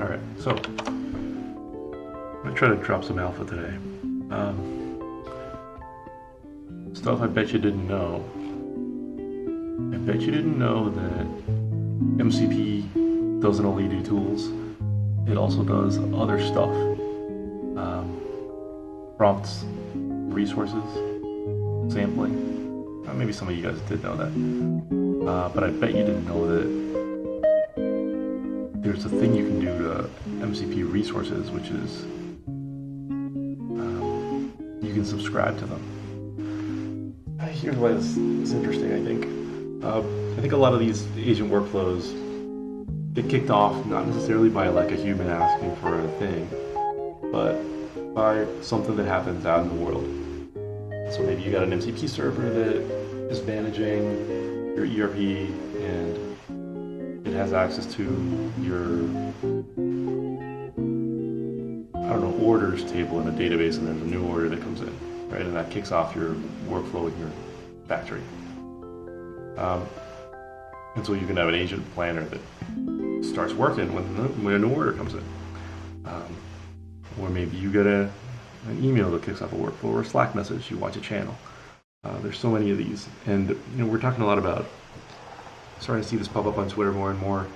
Alright, so I'm gonna try to drop some alpha today. Stuff I bet you didn't know. I bet you didn't know that MCP doesn't only do tools, it also does other stuff. Prompts, resources, sampling. Maybe some of you guys did know that. But I bet you didn't know that there's a thing you can do to MCP resources, which is you can subscribe to them. Here's why this is interesting, I think. I think a lot of these agent workflows get kicked off not necessarily by like a human asking for a thing, but by something that happens out in the world. So maybe you got an MCP server that is managing your ERP and it has access to your, I don't know, orders table in a database, and there's a new order that comes in, right? And that kicks off your workflow in your factory. And so you can have an agent planner that starts working when a new order comes in. Or maybe you get an email that kicks off a workflow, or a Slack message, you watch a channel. There's so many of these. And we're talking a lot about, starting to see this pop up on Twitter more and more,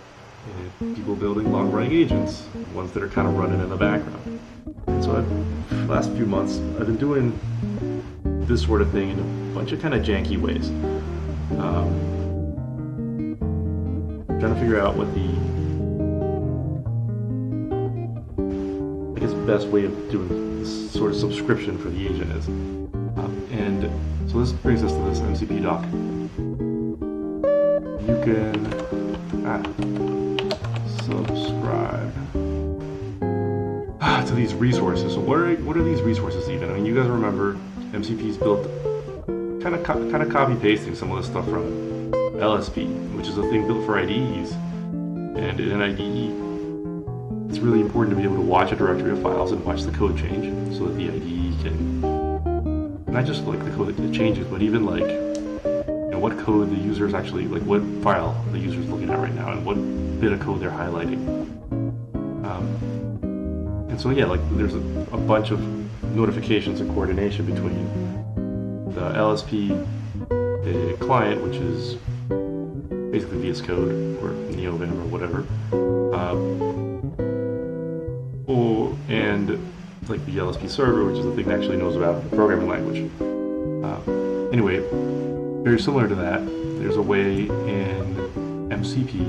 people building long-running agents, ones that are kind of running in the background. And so the last few months, I've been doing this sort of thing in a bunch of kind of janky ways. Trying to figure out what the, I guess, best way of doing this sort of subscription for the agent is. And so this brings us to this MCP doc. You can subscribe to these resources. So what are these resources even? I mean, you guys remember MCP's built kind of copy pasting some of the stuff from LSP, which is a thing built for IDEs. And in an IDE, it's really important to be able to watch a directory of files and watch the code change, so that the IDE can, not just like the code that changes, but even like what code the user is actually, like what file the user is looking at right now and what bit of code they're highlighting. And so yeah, like there's a bunch of notifications and coordination between the LSP client, which is basically VS Code or NeoVim or whatever, and like the LSP server, which is the thing that actually knows about the programming language. Anyway, very similar to that, there's a way in MCP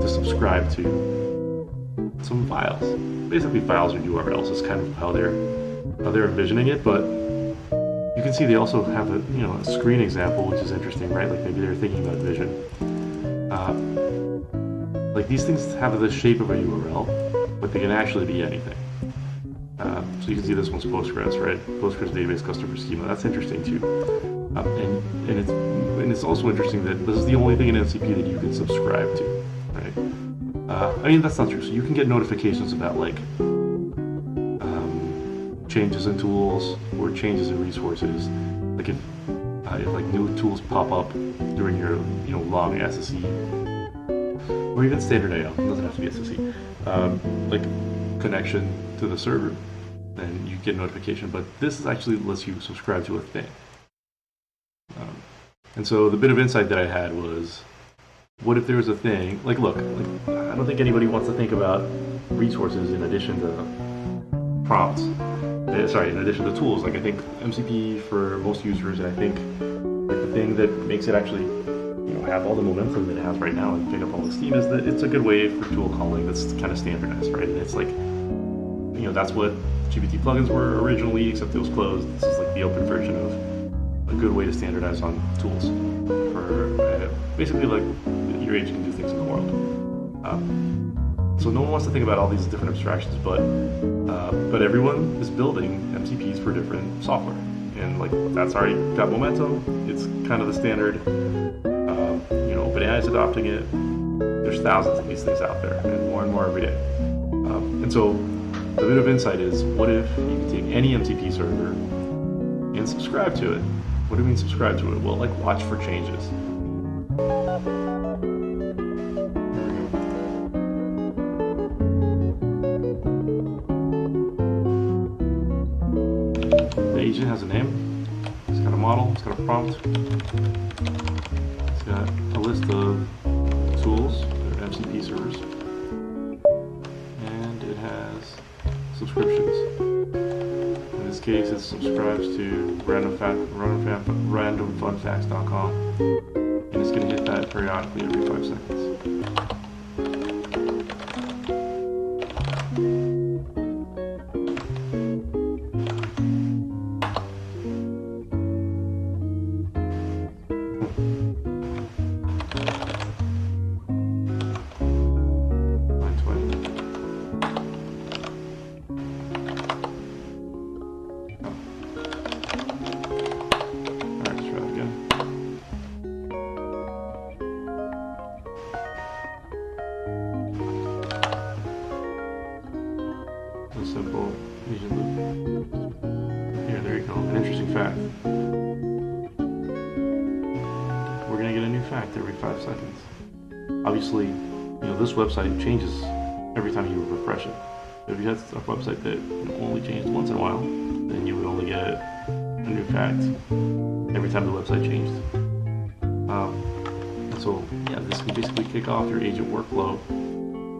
to subscribe to some files. Basically, files or URLs is kind of how they're envisioning it, but you can see they also have a screen example, which is interesting, right? Like maybe they're thinking about vision. Like these things have the shape of a URL, but they can actually be anything. So you can see this one's Postgres, right? Postgres database customer schema. That's interesting too. And it's also interesting that this is the only thing in MCP that you can subscribe to, right? I mean, that's not true. So you can get notifications about like changes in tools or changes in resources, like if like new tools pop up during your long SSE, or even standard AL. It doesn't have to be SSE. Like connection to the server, then you get notification. But this actually lets you subscribe to a thing. And so the bit of insight that I had was, what if there was a thing, like look, I don't think anybody wants to think about resources in addition to prompts. In addition to tools. Like I think MCP for most users, and I think like the thing that makes it actually have all the momentum that it has right now and pick up all the steam is that it's a good way for tool calling that's kind of standardized, right? And it's like, that's what GPT plugins were originally, except it was closed. This is like the open version of a good way to standardize on tools for basically like your agent can do things in the world. So no one wants to think about all these different abstractions, but everyone is building MCPs for different software, and like that's already got momentum. It's kind of the standard. OpenAI is adopting it. There's thousands of these things out there, and more every day. And so the bit of insight is, what if you can take any MCP server and subscribe to it? What do you mean subscribe to it? Well, like watch for changes. agent has a name, it's got a model, it's got a prompt, it's got a list of tools, their MCP servers, and it has subscriptions. In this case, it subscribes to randomfunfacts.com, and it's going to hit that periodically every 5 seconds. Simple agent loop. Here, there you go. An interesting fact. We're going to get a new fact every 5 seconds. Obviously, this website changes every time you refresh it. If you had a website that only changed once in a while, then you would only get a new fact every time the website changed. And so, yeah, this can basically kick off your agent workflow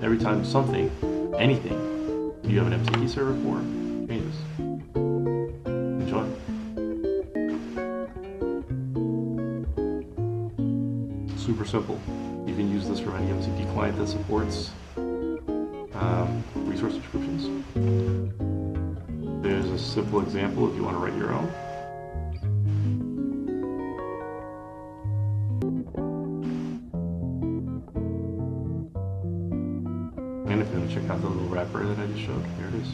every time something, anything, you have an MCP server for changes. Enjoy. Super simple. You can use this from any MCP client that supports resource subscriptions. There's a simple example if you want to write your own. And if you want to check out the little wrapper that I just showed, here it is.